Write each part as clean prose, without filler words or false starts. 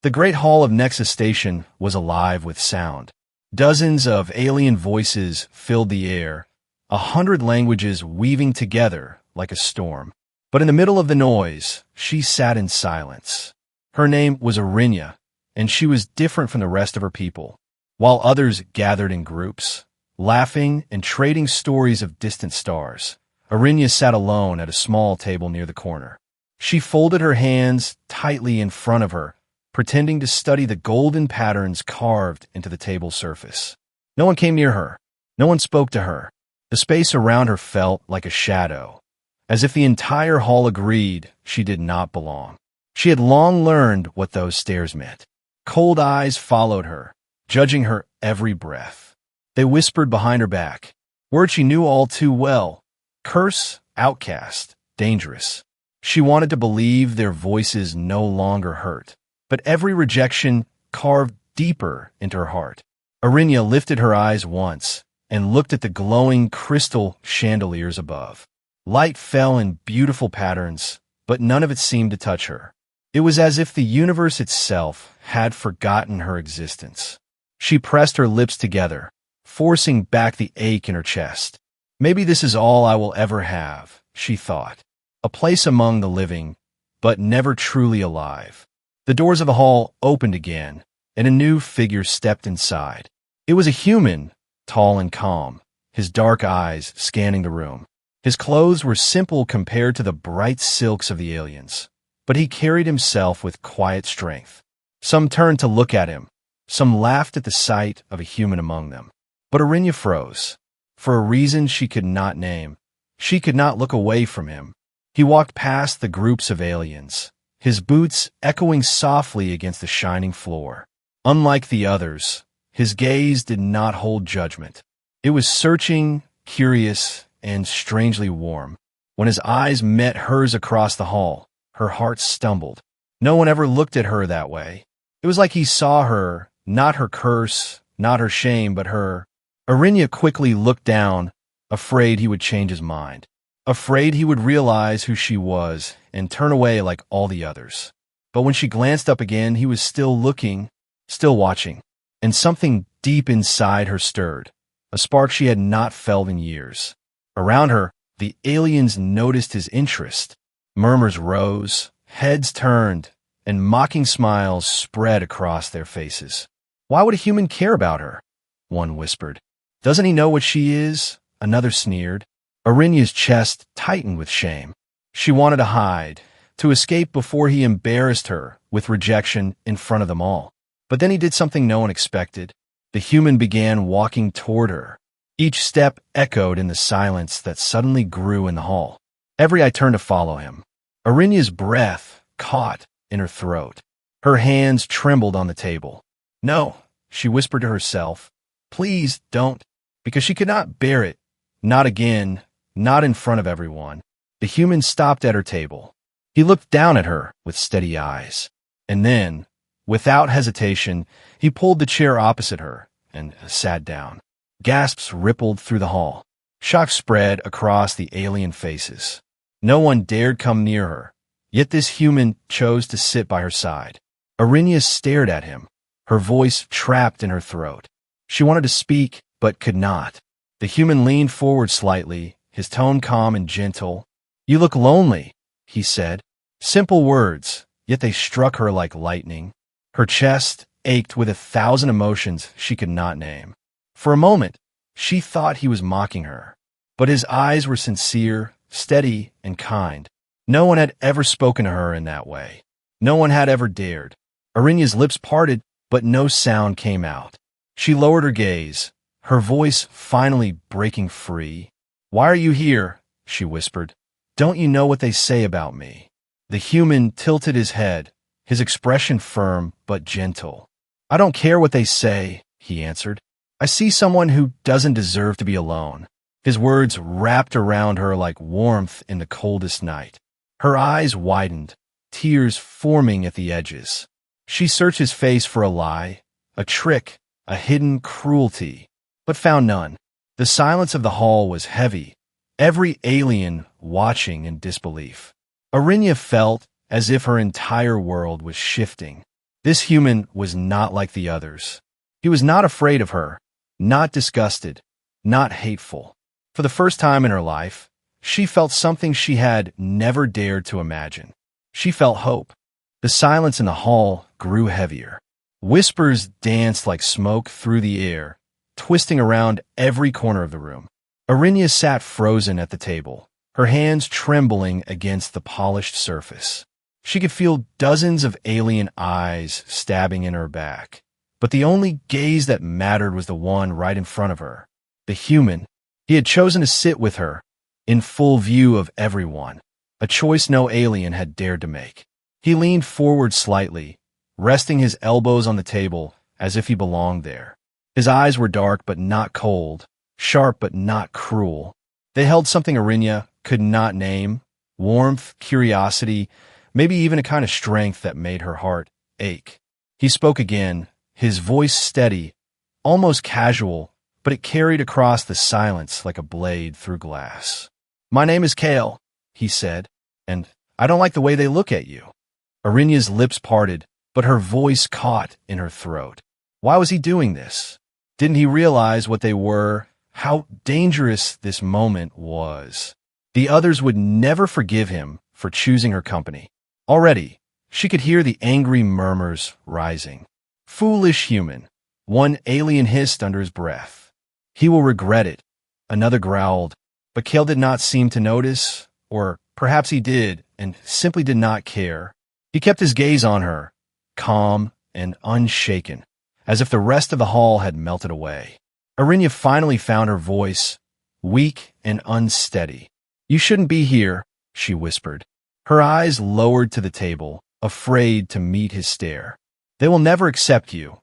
The great hall of Nexus Station was alive with sound. Dozens of alien voices filled the air, 100 languages weaving together like a storm. But in the middle of the noise, she sat in silence. Her name was Arinya, and she was different from the rest of her people. While others gathered in groups, laughing and trading stories of distant stars, Arinya sat alone at a small table near the corner. She folded her hands tightly in front of her, pretending to study the golden patterns carved into the table's surface. No one came near her. No one spoke to her. The space around her felt like a shadow, as if the entire hall agreed she did not belong. She had long learned what those stares meant. Cold eyes followed her, judging her every breath. They whispered behind her back, words she knew all too well: curse, outcast, dangerous. She wanted to believe their voices no longer hurt, but every rejection carved deeper into her heart. Arinya lifted her eyes once and looked at the glowing crystal chandeliers above. Light fell in beautiful patterns, but none of it seemed to touch her. It was as if the universe itself had forgotten her existence. She pressed her lips together, forcing back the ache in her chest. Maybe this is all I will ever have, she thought. A place among the living, but never truly alive. The doors of the hall opened again, and a new figure stepped inside. It was a human, tall and calm, his dark eyes scanning the room. His clothes were simple compared to the bright silks of the aliens, but he carried himself with quiet strength. Some turned to look at him. Some laughed at the sight of a human among them. But Arinya froze. For a reason she could not name, she could not look away from him. He walked past the groups of aliens, his boots echoing softly against the shining floor. Unlike the others, his gaze did not hold judgment. It was searching, curious, and strangely warm. When his eyes met hers across the hall, her heart stumbled. No one ever looked at her that way. It was like he saw her, not her curse, not her shame, but her. Arinya quickly looked down, afraid he would change his mind. Afraid he would realize who she was and turn away like all the others. But when she glanced up again, he was still looking, still watching, and something deep inside her stirred, a spark she had not felt in years. Around her, the aliens noticed his interest. Murmurs rose, heads turned, and mocking smiles spread across their faces. Why would a human care about her? One whispered. Doesn't he know what she is? Another sneered. Arinya's chest tightened with shame. She wanted to hide, to escape before he embarrassed her with rejection in front of them all. But then he did something no one expected. The human began walking toward her. Each step echoed in the silence that suddenly grew in the hall. Every eye turned to follow him. Arinya's breath caught in her throat. Her hands trembled on the table. No, she whispered to herself. Please don't. Because she could not bear it. Not again. Not in front of everyone. The human stopped at her table. He looked down at her with steady eyes. And then, without hesitation, he pulled the chair opposite her and sat down. Gasps rippled through the hall. Shock spread across the alien faces. No one dared come near her, yet this human chose to sit by her side. Arinya stared at him, her voice trapped in her throat. She wanted to speak, but could not. The human leaned forward slightly, his tone calm and gentle. You look lonely, he said. Simple words, yet they struck her like lightning. Her chest ached with 1,000 emotions she could not name. For a moment, she thought he was mocking her. But his eyes were sincere, steady, and kind. No one had ever spoken to her in that way. No one had ever dared. Arinya's lips parted, but no sound came out. She lowered her gaze, her voice finally breaking free. Why are you here? She whispered. Don't you know what they say about me? The human tilted his head, his expression firm but gentle. I don't care what they say, he answered. I see someone who doesn't deserve to be alone. His words wrapped around her like warmth in the coldest night. Her eyes widened, tears forming at the edges. She searched his face for a lie, a trick, a hidden cruelty, but found none. The silence of the hall was heavy, every alien watching in disbelief. Arinya felt as if her entire world was shifting. This human was not like the others. He was not afraid of her, not disgusted, not hateful. For the first time in her life, she felt something she had never dared to imagine. She felt hope. The silence in the hall grew heavier. Whispers danced like smoke through the air, twisting around every corner of the room. Arinya sat frozen at the table, her hands trembling against the polished surface. She could feel dozens of alien eyes stabbing in her back, but the only gaze that mattered was the one right in front of her. The human. He had chosen to sit with her, in full view of everyone, a choice no alien had dared to make. He leaned forward slightly, resting his elbows on the table as if he belonged there. His eyes were dark but not cold, sharp but not cruel. They held something Arinya could not name, warmth, curiosity, maybe even a kind of strength that made her heart ache. He spoke again, his voice steady, almost casual, but it carried across the silence like a blade through glass. "My name is Kale," he said, "and I don't like the way they look at you." Arinya's lips parted, but her voice caught in her throat. Why was he doing this? Didn't he realize what they were, how dangerous this moment was? The others would never forgive him for choosing her company. Already, she could hear the angry murmurs rising. "Foolish human," one alien hissed under his breath. "He will regret it," another growled, but Kale did not seem to notice, or perhaps he did and simply did not care. He kept his gaze on her, calm and unshaken, as if the rest of the hall had melted away. Arinya finally found her voice, weak and unsteady. "You shouldn't be here," she whispered. Her eyes lowered to the table, afraid to meet his stare. "They will never accept you,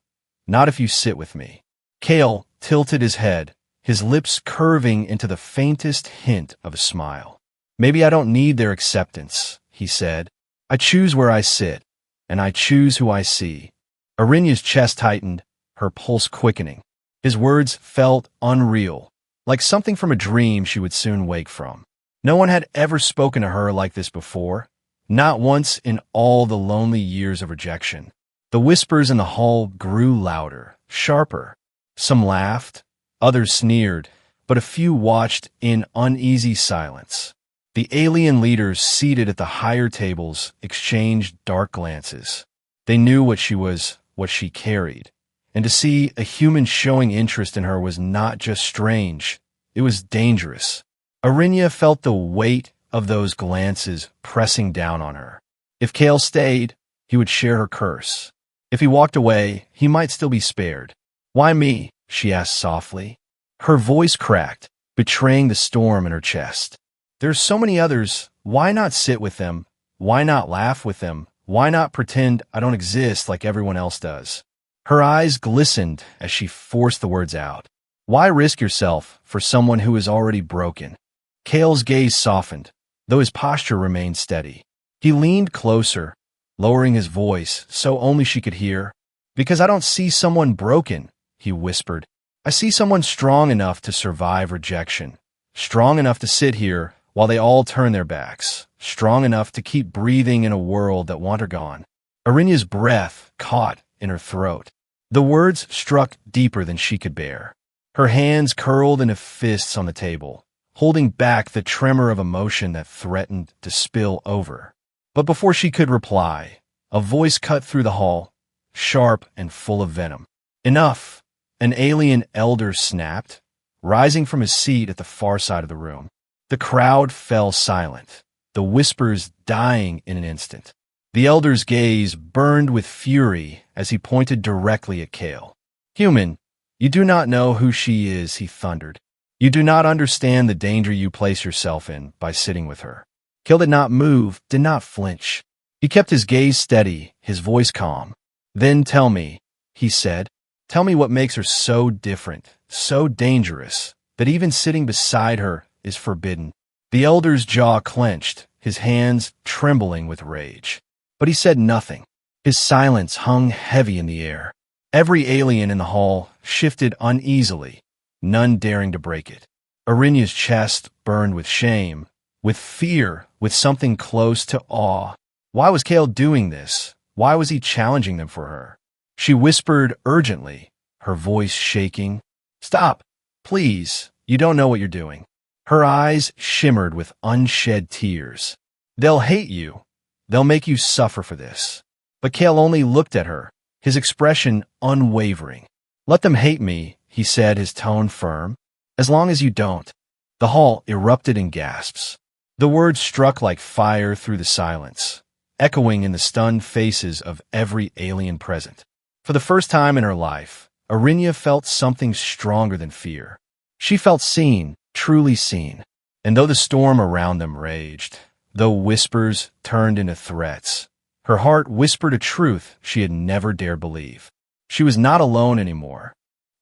not if you sit with me." Kale tilted his head, his lips curving into the faintest hint of a smile. "Maybe I don't need their acceptance," he said. "I choose where I sit, and I choose who I see." Arinya's chest tightened, her pulse quickening. His words felt unreal, like something from a dream she would soon wake from. No one had ever spoken to her like this before, not once in all the lonely years of rejection. The whispers in the hall grew louder, sharper. Some laughed, others sneered, but a few watched in uneasy silence. The alien leaders seated at the higher tables exchanged dark glances. They knew what she was, what she carried, and to see a human showing interest in her was not just strange, it was dangerous. Arinya felt the weight of those glances pressing down on her. If Kale stayed, he would share her curse. If he walked away, he might still be spared. "Why me?" she asked softly. Her voice cracked, betraying the storm in her chest. "There's so many others. Why not sit with them? Why not laugh with them? Why not pretend I don't exist like everyone else does?" Her eyes glistened as she forced the words out. "Why risk yourself for someone who is already broken?" Kale's gaze softened, though his posture remained steady. He leaned closer, lowering his voice so only she could hear. "Because I don't see someone broken," he whispered. "I see someone strong enough to survive rejection, strong enough to sit here while they all turn their backs, strong enough to keep breathing in a world that want her gone." Arinya's breath caught in her throat. The words struck deeper than she could bear. Her hands curled into fists on the table, holding back the tremor of emotion that threatened to spill over. But before she could reply, a voice cut through the hall, sharp and full of venom. "Enough!" An alien elder snapped, rising from his seat at the far side of the room. The crowd fell silent, the whispers dying in an instant. The elder's gaze burned with fury as he pointed directly at Kale. "Human, you do not know who she is," he thundered. "You do not understand the danger you place yourself in by sitting with her." Kale did not move, did not flinch. He kept his gaze steady, his voice calm. "Then tell me," he said, "tell me what makes her so different, so dangerous, that even sitting beside her is forbidden." The elder's jaw clenched, his hands trembling with rage. But he said nothing. His silence hung heavy in the air. Every alien in the hall shifted uneasily, none daring to break it. Arinya's chest burned with shame, with fear, with something close to awe. Why was Kale doing this? Why was he challenging them for her? She whispered urgently, her voice shaking. Stop, please. You don't know what you're doing. Her eyes shimmered with unshed tears. They'll hate you. They'll make you suffer for this. But Kale only looked at her, his expression unwavering. Let them hate me, he said, his tone firm. As long as you don't. The hall erupted in gasps. The words struck like fire through the silence, echoing in the stunned faces of every alien present. For the first time in her life, Arinya felt something stronger than fear. She felt seen, truly seen. And though the storm around them raged, though whispers turned into threats, her heart whispered a truth she had never dared believe. She was not alone anymore.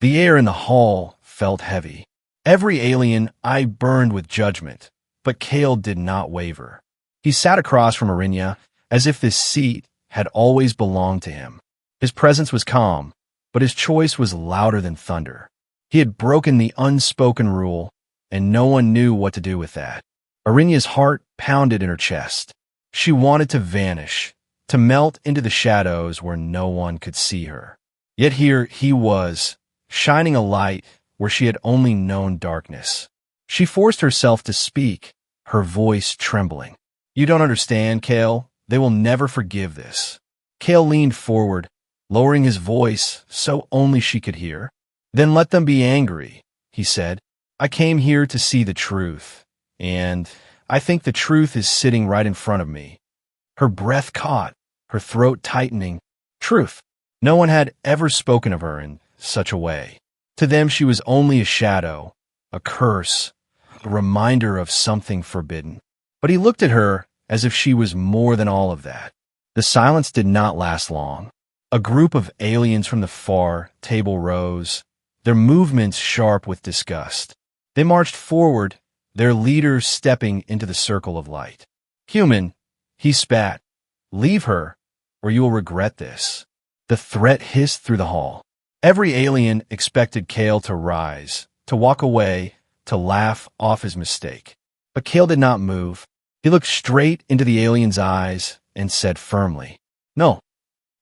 The air in the hall felt heavy. Every alien eye burned with judgment, but Kale did not waver. He sat across from Arinya as if this seat had always belonged to him. His presence was calm, but his choice was louder than thunder. He had broken the unspoken rule, and no one knew what to do with that. Arinya's heart pounded in her chest. She wanted to vanish, to melt into the shadows where no one could see her. Yet here he was, shining a light where she had only known darkness. She forced herself to speak, her voice trembling. You don't understand, Kale. They will never forgive this. Kale leaned forward, lowering his voice so only she could hear. Then let them be angry, he said. I came here to see the truth, and I think the truth is sitting right in front of me. Her breath caught, her throat tightening. Truth. No one had ever spoken of her in such a way. To them she was only a shadow, a curse, a reminder of something forbidden. But he looked at her as if she was more than all of that. The silence did not last long. A group of aliens from the far table rose, their movements sharp with disgust. They marched forward, their leader stepping into the circle of light. Human, he spat. Leave her, or you will regret this. The threat hissed through the hall. Every alien expected Kale to rise, to walk away, to laugh off his mistake. But Kale did not move. He looked straight into the alien's eyes and said firmly, No.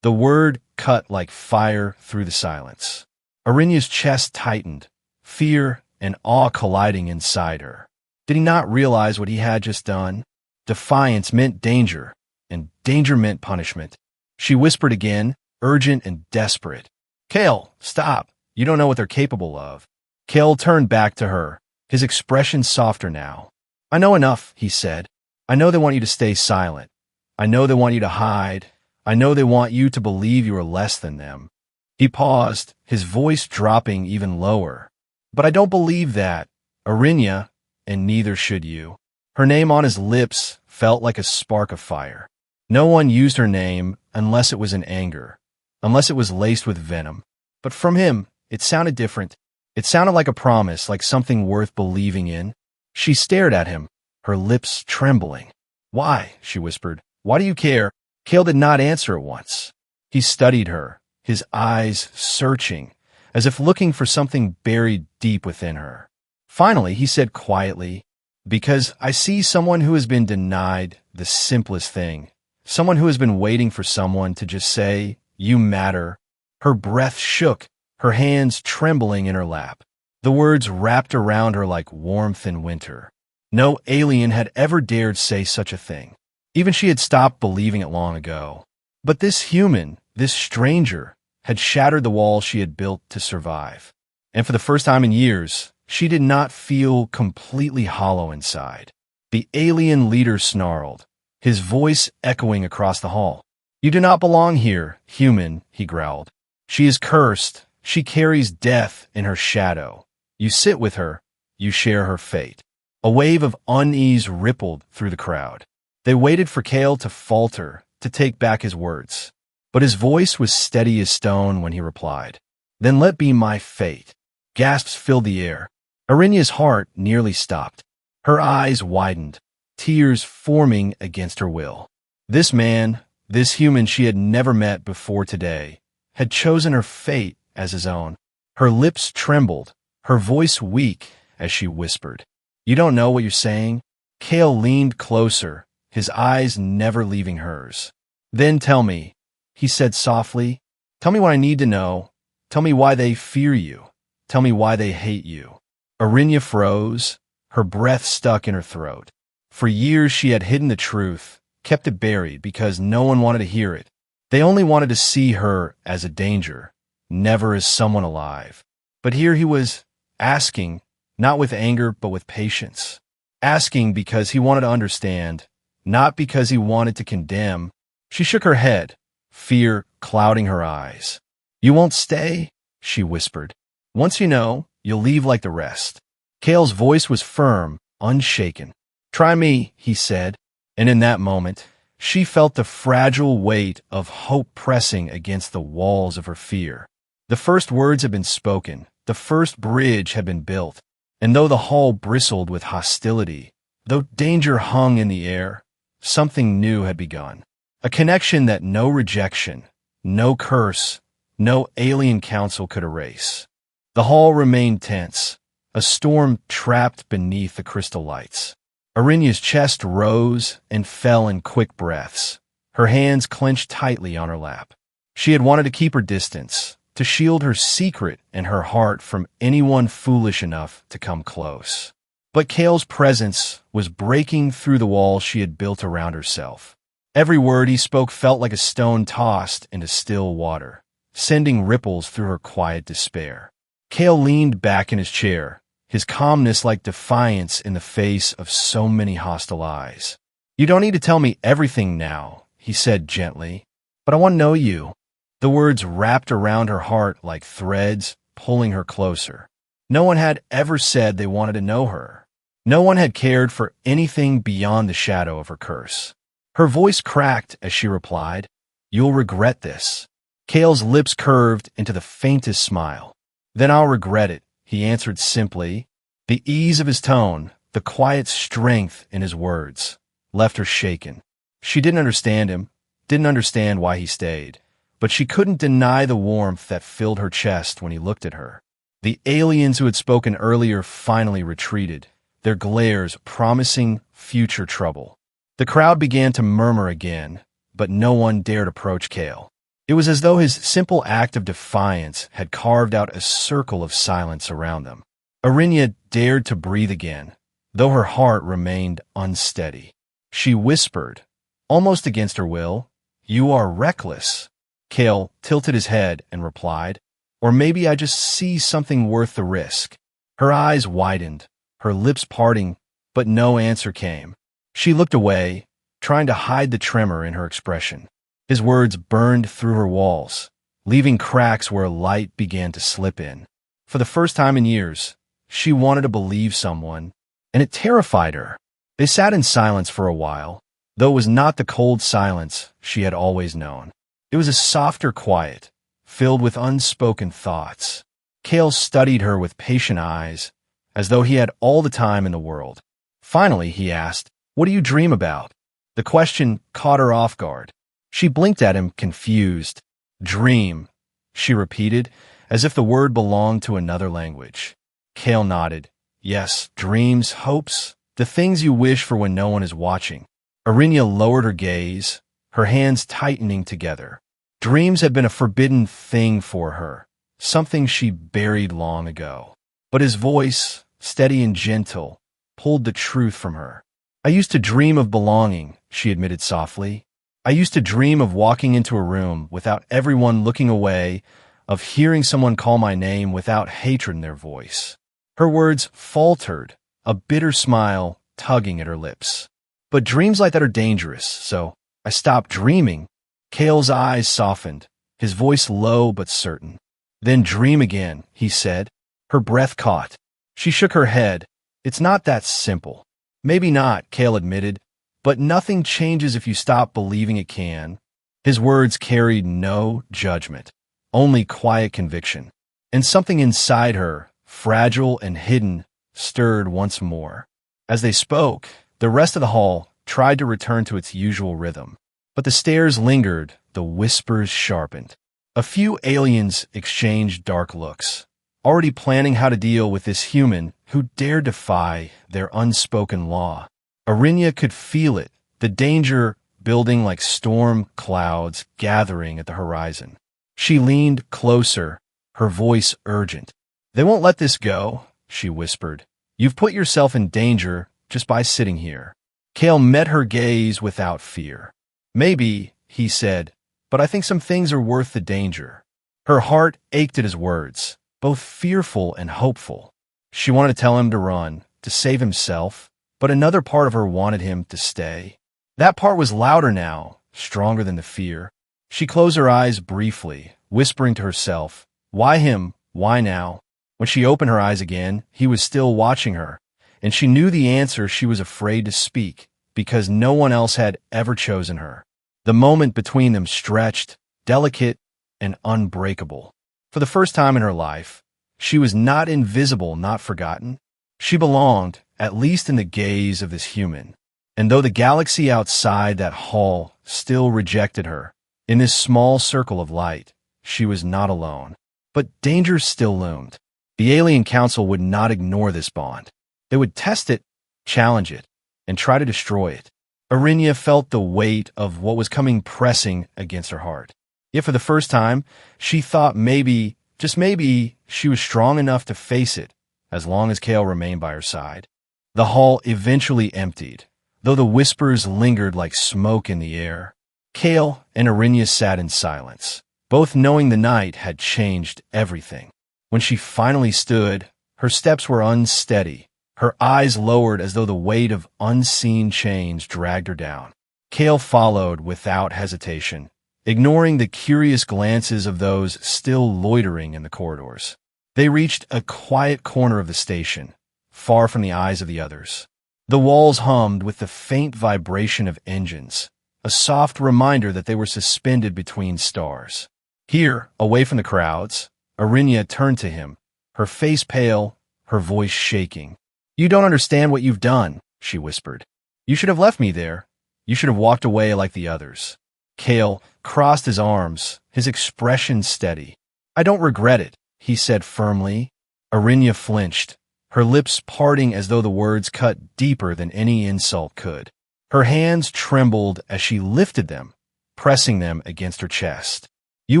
The word cut like fire through the silence. Arinya's chest tightened, fear and awe colliding inside her. Did he not realize what he had just done? Defiance meant danger, and danger meant punishment. She whispered again, urgent and desperate. Kale, stop. You don't know what they're capable of. Kale turned back to her, his expression softer now. I know enough, he said. I know they want you to stay silent. I know they want you to hide. I know they want you to believe you are less than them. He paused, his voice dropping even lower. But I don't believe that, Arinya, and neither should you. Her name on his lips felt like a spark of fire. No one used her name unless it was in anger, unless it was laced with venom. But from him, it sounded different. It sounded like a promise, like something worth believing in. She stared at him, her lips trembling. Why? She whispered. Why do you care? Kale did not answer at once. He studied her, his eyes searching, as if looking for something buried deep within her. Finally, he said quietly, Because I see someone who has been denied the simplest thing, someone who has been waiting for someone to just say, You matter. Her breath shook, her hands trembling in her lap. The words wrapped around her like warmth in winter. No alien had ever dared say such a thing. Even she had stopped believing it long ago. But this human, this stranger, had shattered the wall she had built to survive. And for the first time in years, she did not feel completely hollow inside. The alien leader snarled, his voice echoing across the hall. You do not belong here, human, he growled. She is cursed. She carries death in her shadow. You sit with her. You share her fate. A wave of unease rippled through the crowd. They waited for Kale to falter, to take back his words. But his voice was steady as stone when he replied. Then let be my fate. Gasps filled the air. Arinya's heart nearly stopped. Her eyes widened, tears forming against her will. This man, this human she had never met before today, had chosen her fate as his own. Her lips trembled, her voice weak as she whispered. You don't know what you're saying? Kale leaned closer, his eyes never leaving hers. Then tell me, he said softly. Tell me what I need to know. Tell me why they fear you. Tell me why they hate you. Arinya froze, her breath stuck in her throat. For years she had hidden the truth, kept it buried because no one wanted to hear it. They only wanted to see her as a danger, never as someone alive. But here he was, asking, not with anger but with patience. Asking because he wanted to understand, not because he wanted to condemn. She shook her head, fear clouding her eyes. You won't stay? She whispered. Once you know, you'll leave like the rest. Kale's voice was firm, unshaken. Try me, he said, and in that moment, she felt the fragile weight of hope pressing against the walls of her fear. The first words had been spoken, the first bridge had been built, and though the hall bristled with hostility, though danger hung in the air, something new had begun. A connection that no rejection, no curse, no alien council could erase. The hall remained tense, a storm trapped beneath the crystal lights. Arinya's chest rose and fell in quick breaths, her hands clenched tightly on her lap. She had wanted to keep her distance, to shield her secret and her heart from anyone foolish enough to come close. But Kale's presence was breaking through the wall she had built around herself. Every word he spoke felt like a stone tossed into still water, sending ripples through her quiet despair. Kale leaned back in his chair, his calmness like defiance in the face of so many hostile eyes. You don't need to tell me everything now, he said gently, but I want to know you. The words wrapped around her heart like threads, pulling her closer. No one had ever said they wanted to know her. No one had cared for anything beyond the shadow of her curse. Her voice cracked as she replied, You'll regret this. Kale's lips curved into the faintest smile. Then I'll regret it, he answered simply. The ease of his tone, the quiet strength in his words, left her shaken. She didn't understand him, didn't understand why he stayed, but she couldn't deny the warmth that filled her chest when he looked at her. The aliens who had spoken earlier finally retreated, their glares promising future trouble. The crowd began to murmur again, but no one dared approach Kale. It was as though his simple act of defiance had carved out a circle of silence around them. Arinya dared to breathe again, though her heart remained unsteady. She whispered, almost against her will, You are reckless. Kale tilted his head and replied, Or maybe I just see something worth the risk. Her eyes widened, her lips parting, but no answer came. She looked away, trying to hide the tremor in her expression. His words burned through her walls, leaving cracks where light began to slip in. For the first time in years, she wanted to believe someone, and it terrified her. They sat in silence for a while, though it was not the cold silence she had always known. It was a softer quiet, filled with unspoken thoughts. Kale studied her with patient eyes, as though he had all the time in the world. Finally, he asked, What do you dream about? The question caught her off guard. She blinked at him, confused. Dream, she repeated, as if the word belonged to another language. Kale nodded. Yes, dreams, hopes, the things you wish for when no one is watching. Arinya lowered her gaze, her hands tightening together. Dreams had been a forbidden thing for her, something she buried long ago. But his voice, steady and gentle, pulled the truth from her. I used to dream of belonging, she admitted softly. I used to dream of walking into a room without everyone looking away, of hearing someone call my name without hatred in their voice. Her words faltered, a bitter smile tugging at her lips. But dreams like that are dangerous, so I stopped dreaming. Kale's eyes softened, his voice low but certain. Then dream again, he said. Her breath caught. She shook her head. It's not that simple. Maybe not, Kale admitted, but nothing changes if you stop believing it can. His words carried no judgment, only quiet conviction. And something inside her, fragile and hidden, stirred once more. As they spoke, the rest of the hall tried to return to its usual rhythm. But the stares lingered, the whispers sharpened. A few aliens exchanged dark looks, already planning how to deal with this human who dared defy their unspoken law. Arinya could feel it, the danger building like storm clouds gathering at the horizon. She leaned closer, her voice urgent. "They won't let this go," she whispered. "You've put yourself in danger just by sitting here." Kale met her gaze without fear. "Maybe," he said, "but I think some things are worth the danger." Her heart ached at his words, both fearful and hopeful. She wanted to tell him to run, to save himself, but another part of her wanted him to stay. That part was louder now, stronger than the fear. She closed her eyes briefly, whispering to herself, "Why him? Why now?" When she opened her eyes again, he was still watching her, and she knew the answer. She was afraid to speak, because no one else had ever chosen her. The moment between them stretched, delicate and unbreakable. For the first time in her life, she was not invisible, not forgotten. She belonged, at least in the gaze of this human. And though the galaxy outside that hall still rejected her, in this small circle of light, she was not alone. But danger still loomed. The Alien Council would not ignore this bond. They would test it, challenge it, and try to destroy it. Arinya felt the weight of what was coming pressing against her heart. Yet for the first time, she thought maybe, just maybe, she was strong enough to face it, as long as Kale remained by her side. The hall eventually emptied, though the whispers lingered like smoke in the air. Kale and Arinya sat in silence, both knowing the night had changed everything. When she finally stood, her steps were unsteady, her eyes lowered as though the weight of unseen chains dragged her down. Kale followed without hesitation, ignoring the curious glances of those still loitering in the corridors. They reached a quiet corner of the station, far from the eyes of the others. The walls hummed with the faint vibration of engines, a soft reminder that they were suspended between stars. Here, away from the crowds, Arinya turned to him, her face pale, her voice shaking. "You don't understand what you've done," she whispered. "You should have left me there. You should have walked away like the others." Kale crossed his arms, his expression steady. "I don't regret it," he said firmly. Arinya flinched, her lips parting as though the words cut deeper than any insult could. Her hands trembled as she lifted them, pressing them against her chest. "You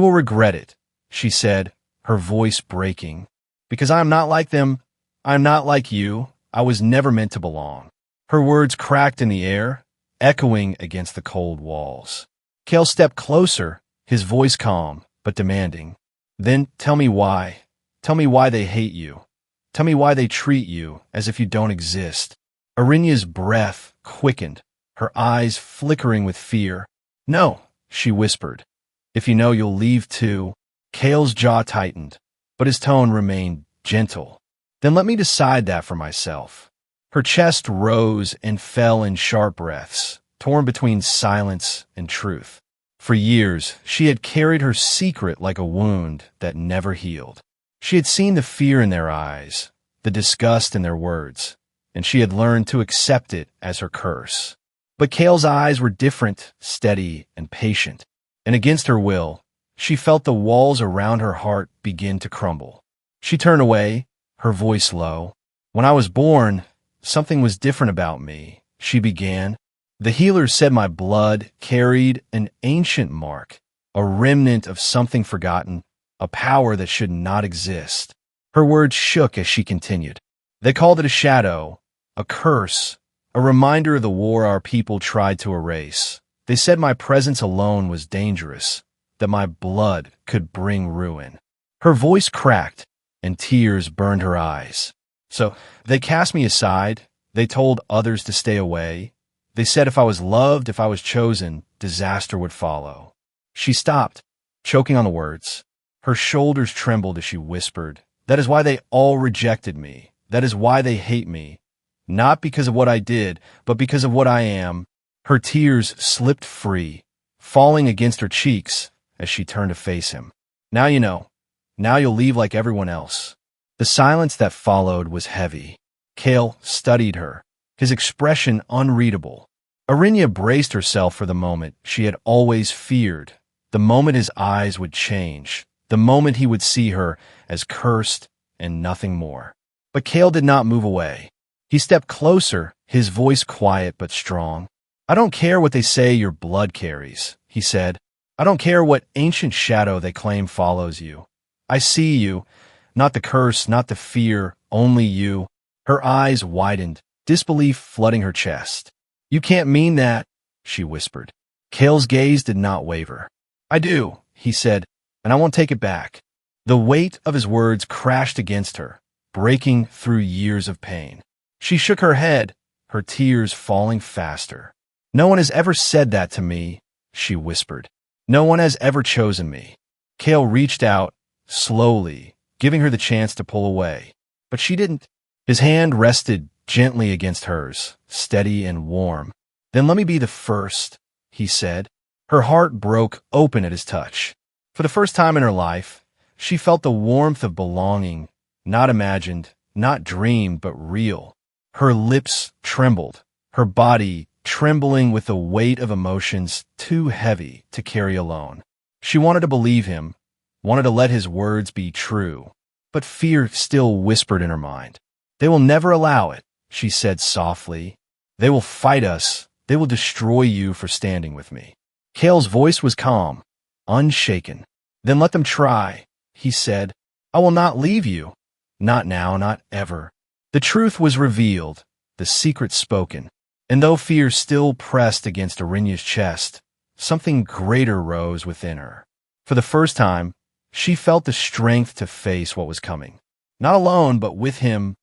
will regret it," she said, her voice breaking. "Because I am not like them. I am not like you. I was never meant to belong." Her words cracked in the air, echoing against the cold walls. Kale stepped closer, his voice calm, but demanding. "Then tell me why. Tell me why they hate you. Tell me why they treat you as if you don't exist." Arinya's breath quickened, her eyes flickering with fear. "No," she whispered. "If you know, you'll leave too." Kale's jaw tightened, but his tone remained gentle. "Then let me decide that for myself." Her chest rose and fell in sharp breaths, torn between silence and truth. For years, she had carried her secret like a wound that never healed. She had seen the fear in their eyes, the disgust in their words, and she had learned to accept it as her curse. But Kale's eyes were different, steady, and patient, and against her will, she felt the walls around her heart begin to crumble. She turned away, her voice low. "When I was born, something was different about me," she began. "The healers said my blood carried an ancient mark, a remnant of something forgotten, a power that should not exist." Her words shook as she continued. "They called it a shadow, a curse, a reminder of the war our people tried to erase. They said my presence alone was dangerous, that my blood could bring ruin." Her voice cracked, and tears burned her eyes. "So they cast me aside. They told others to stay away. They said if I was loved, if I was chosen, disaster would follow." She stopped, choking on the words. Her shoulders trembled as she whispered, "That is why they all rejected me. That is why they hate me. Not because of what I did, but because of what I am." Her tears slipped free, falling against her cheeks as she turned to face him. "Now you know. Now you'll leave like everyone else." The silence that followed was heavy. Kale studied her, his expression unreadable. Arinya braced herself for the moment she had always feared, the moment his eyes would change, the moment he would see her as cursed and nothing more. But Kale did not move away. He stepped closer, his voice quiet but strong. I don't care what they say your blood carries, he said. I don't care what ancient shadow they claim follows you. I see you, not the curse, not the fear, only you. Her eyes widened, disbelief flooding her chest. You can't mean that, she whispered. Kale's gaze did not waver. I do, he said, and I won't take it back. The weight of his words crashed against her, breaking through years of pain. She shook her head, her tears falling faster. No one has ever said that to me, she whispered. No one has ever chosen me. Kale reached out, slowly, giving her the chance to pull away. But she didn't. His hand rested gently against hers, steady and warm. Then let me be the first, he said. Her heart broke open at his touch. For the first time in her life, she felt the warmth of belonging, not imagined, not dreamed, but real. Her lips trembled, her body trembling with the weight of emotions too heavy to carry alone. She wanted to believe him, wanted to let his words be true, but fear still whispered in her mind. They will never allow it, she said softly. They will fight us. They will destroy you for standing with me. Kale's voice was calm, unshaken. Then let them try, he said. I will not leave you. Not now, not ever. The truth was revealed, the secret spoken. And though fear still pressed against Arinya's chest, something greater rose within her. For the first time, she felt the strength to face what was coming. Not alone, but with him.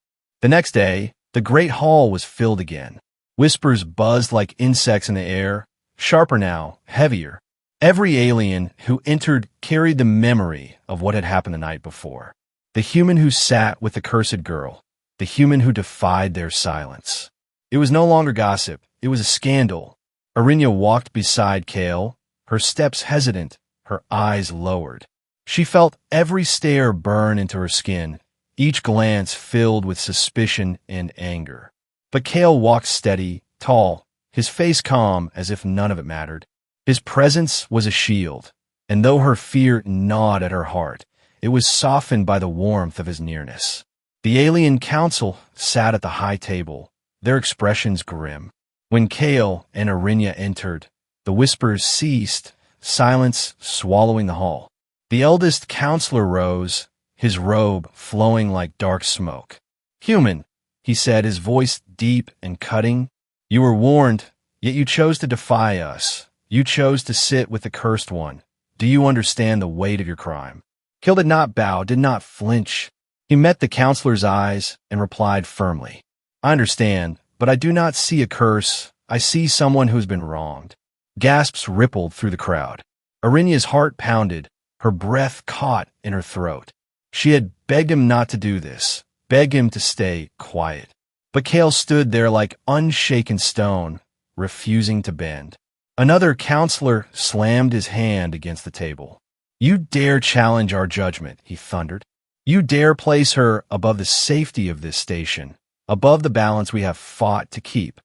The next day, the great hall was filled again. Whispers buzzed like insects in the air, sharper now, heavier. Every alien who entered carried the memory of what had happened the night before. The human who sat with the cursed girl, the human who defied their silence. It was no longer gossip, it was a scandal. Arinya walked beside Kale, her steps hesitant, her eyes lowered. She felt every stare burn into her skin, each glance filled with suspicion and anger. But Kale walked steady, tall, his face calm as if none of it mattered. His presence was a shield, and though her fear gnawed at her heart, it was softened by the warmth of his nearness. The alien council sat at the high table, their expressions grim. When Kale and Arinya entered, the whispers ceased, silence swallowing the hall. The eldest counselor rose, his robe flowing like dark smoke. Human, he said, his voice deep and cutting. You were warned, yet you chose to defy us. You chose to sit with the cursed one. Do you understand the weight of your crime? Kale did not bow, did not flinch. He met the counselor's eyes and replied firmly. I understand, but I do not see a curse. I see someone who has been wronged. Gasps rippled through the crowd. Arinya's heart pounded, her breath caught in her throat. She had begged him not to do this, begged him to stay quiet. But Kale stood there like unshaken stone, refusing to bend. Another counselor slammed his hand against the table. You dare challenge our judgment, he thundered. You dare place her above the safety of this station, above the balance we have fought to keep.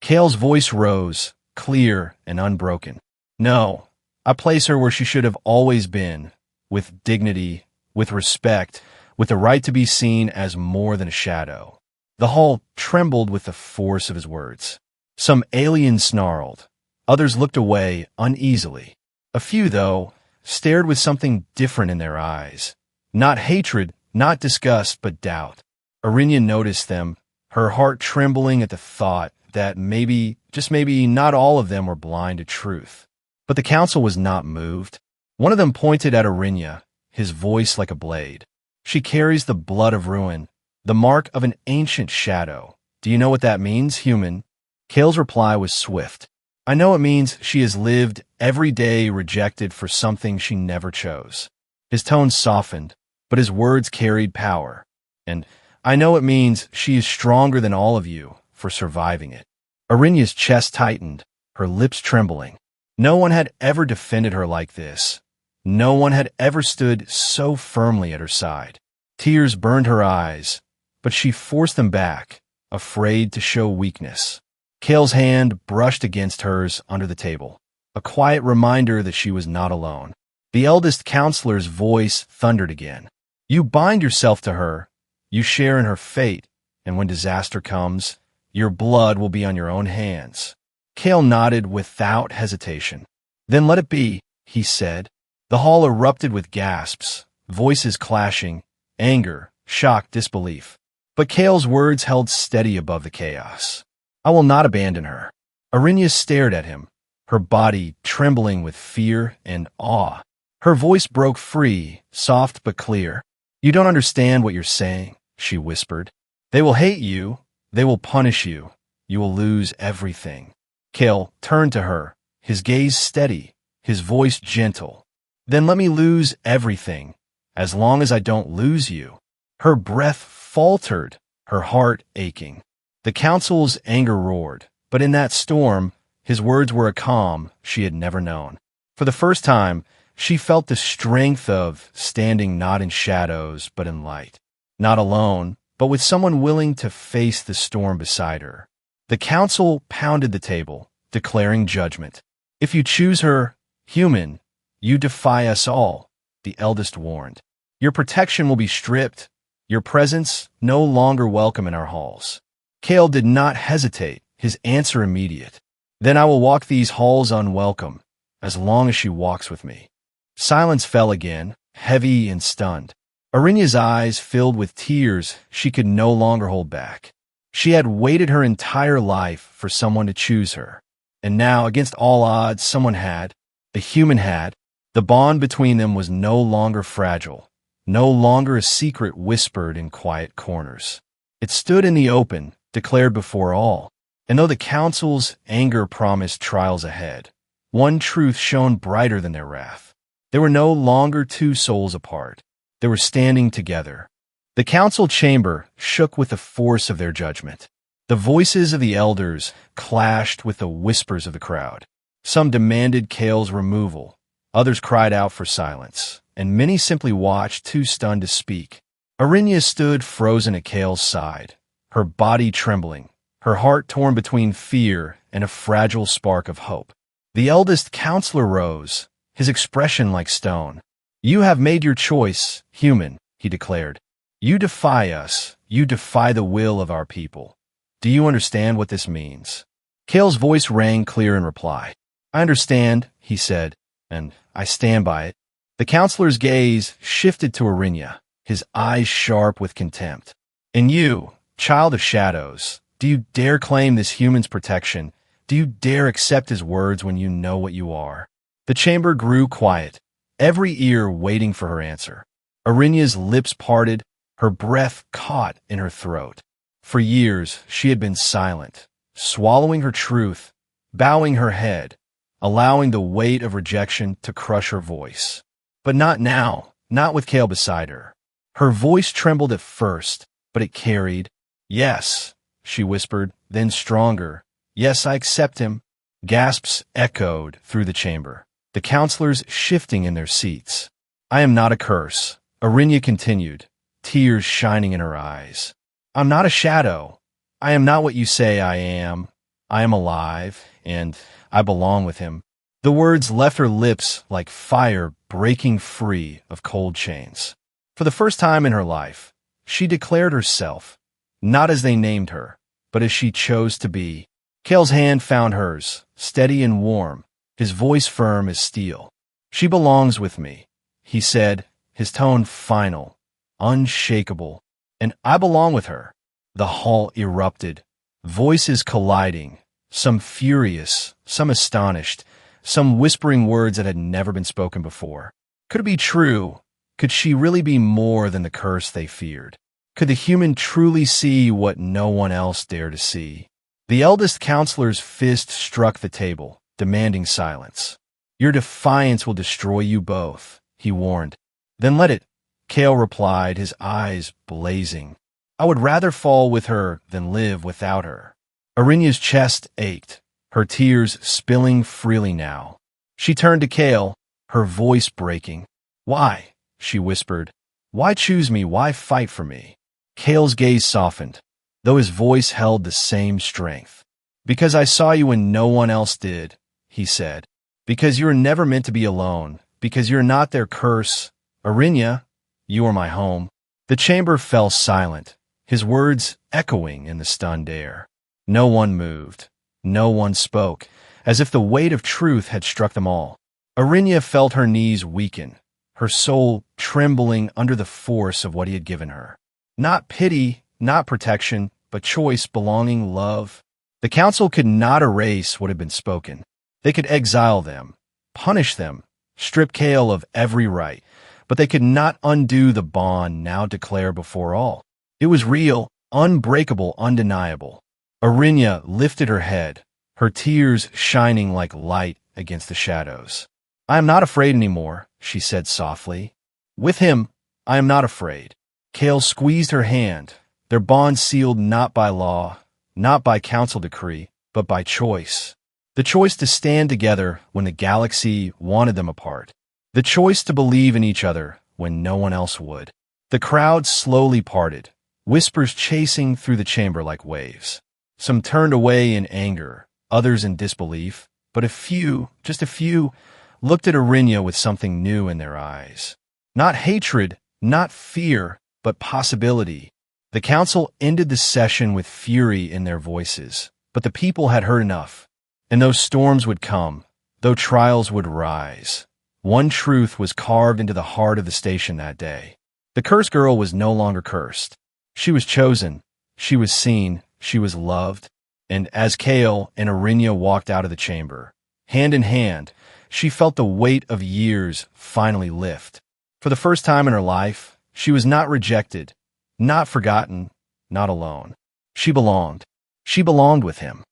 Kale's voice rose, clear and unbroken. No, I place her where she should have always been, with dignity, with respect, with the right to be seen as more than a shadow. The hall trembled with the force of his words. Some aliens snarled. Others looked away uneasily. A few, though, stared with something different in their eyes. Not hatred, not disgust, but doubt. Arinya noticed them, her heart trembling at the thought that maybe, just maybe, not all of them were blind to truth. But the council was not moved. One of them pointed at Arinya, his voice like a blade. She carries the blood of ruin, the mark of an ancient shadow. Do you know what that means, human? Kale's reply was swift. I know it means she has lived every day rejected for something she never chose. His tone softened, but his words carried power. And I know it means she is stronger than all of you for surviving it. Arinya's chest tightened, her lips trembling. No one had ever defended her like this. No one had ever stood so firmly at her side. Tears burned her eyes, but she forced them back, afraid to show weakness. Kale's hand brushed against hers under the table, a quiet reminder that she was not alone. The eldest counselor's voice thundered again. You bind yourself to her, you share in her fate, and when disaster comes, your blood will be on your own hands. Kale nodded without hesitation. Then let it be, he said. The hall erupted with gasps, voices clashing, anger, shock, disbelief. But Kale's words held steady above the chaos. I will not abandon her. Arinya stared at him, her body trembling with fear and awe. Her voice broke free, soft but clear. You don't understand what you're saying, she whispered. They will hate you. They will punish you. You will lose everything. Kale turned to her, his gaze steady, his voice gentle. Then let me lose everything, as long as I don't lose you. Her breath faltered, her heart aching. The council's anger roared, but in that storm, his words were a calm she had never known. For the first time, she felt the strength of standing not in shadows but in light. Not alone, but with someone willing to face the storm beside her. The council pounded the table, declaring judgment. If you choose her, human, you defy us all, the eldest warned. Your protection will be stripped, your presence no longer welcome in our halls. Kale did not hesitate, his answer immediate. Then I will walk these halls unwelcome, as long as she walks with me. Silence fell again, heavy and stunned. Arinya's eyes filled with tears she could no longer hold back. She had waited her entire life for someone to choose her. And now, against all odds, someone had. The human had. The bond between them was no longer fragile, no longer a secret whispered in quiet corners. It stood in the open, declared before all. And though the council's anger promised trials ahead, one truth shone brighter than their wrath. They were no longer two souls apart. They were standing together. The council chamber shook with the force of their judgment. The voices of the elders clashed with the whispers of the crowd. Some demanded Kale's removal. Others cried out for silence, and many simply watched, too stunned to speak. Arinya stood frozen at Kale's side, her body trembling, her heart torn between fear and a fragile spark of hope. The eldest counselor rose, his expression like stone. You have made your choice, human, he declared. You defy us. You defy the will of our people. Do you understand what this means? Kale's voice rang clear in reply. I understand, he said, and I stand by it. The counselor's gaze shifted to Arinya, his eyes sharp with contempt. And you, child of shadows, do you dare claim this human's protection? Do you dare accept his words when you know what you are? The chamber grew quiet, every ear waiting for her answer. Arinya's lips parted, her breath caught in her throat. For years, she had been silent, swallowing her truth, bowing her head, allowing the weight of rejection to crush her voice. But not now, not with Kale beside her. Her voice trembled at first, but it carried. Yes, she whispered, then stronger. Yes, I accept him. Gasps echoed through the chamber, the counselors shifting in their seats. I am not a curse, Arinya continued, tears shining in her eyes. I'm not a shadow. I am not what you say I am. I am alive, and I belong with him. The words left her lips like fire breaking free of cold chains. For the first time in her life, she declared herself, not as they named her, but as she chose to be. Kale's hand found hers, steady and warm, his voice firm as steel. She belongs with me, he said, his tone final, unshakable. And I belong with her. The hall erupted, voices colliding, some furious, some astonished, some whispering words that had never been spoken before. Could it be true? Could she really be more than the curse they feared? Could the human truly see what no one else dared to see? The eldest counselor's fist struck the table, demanding silence. Your defiance will destroy you both, he warned. Then let it, Kale replied, his eyes blazing. I would rather fall with her than live without her. Arinya's chest ached, her tears spilling freely now. She turned to Kale, her voice breaking. Why? She whispered. Why choose me? Why fight for me? Kale's gaze softened, though his voice held the same strength. Because I saw you when no one else did, he said. Because you are never meant to be alone. Because you're not their curse. Arinya, you are my home. The chamber fell silent, his words echoing in the stunned air. No one moved. No one spoke, as if the weight of truth had struck them all. Arinya felt her knees weaken, her soul trembling under the force of what he had given her. Not pity, not protection, but choice, belonging, love. The council could not erase what had been spoken. They could exile them, punish them, strip Kale of every right, but they could not undo the bond now declared before all. It was real, unbreakable, undeniable. Arinya lifted her head, her tears shining like light against the shadows. "I am not afraid anymore," she said softly. "With him, I am not afraid." Kale squeezed her hand, their bond sealed not by law, not by council decree, but by choice. The choice to stand together when the galaxy wanted them apart. The choice to believe in each other when no one else would. The crowd slowly parted, whispers chasing through the chamber like waves. Some turned away in anger, others in disbelief, but a few, just a few, looked at Arinya with something new in their eyes. Not hatred, not fear, but possibility. The council ended the session with fury in their voices, but the people had heard enough. And though storms would come, though trials would rise, one truth was carved into the heart of the station that day. The cursed girl was no longer cursed. She was chosen, she was seen, she was loved. And as Kale and Arinya walked out of the chamber, hand in hand, she felt the weight of years finally lift. For the first time in her life, she was not rejected, not forgotten, not alone. She belonged. She belonged with him.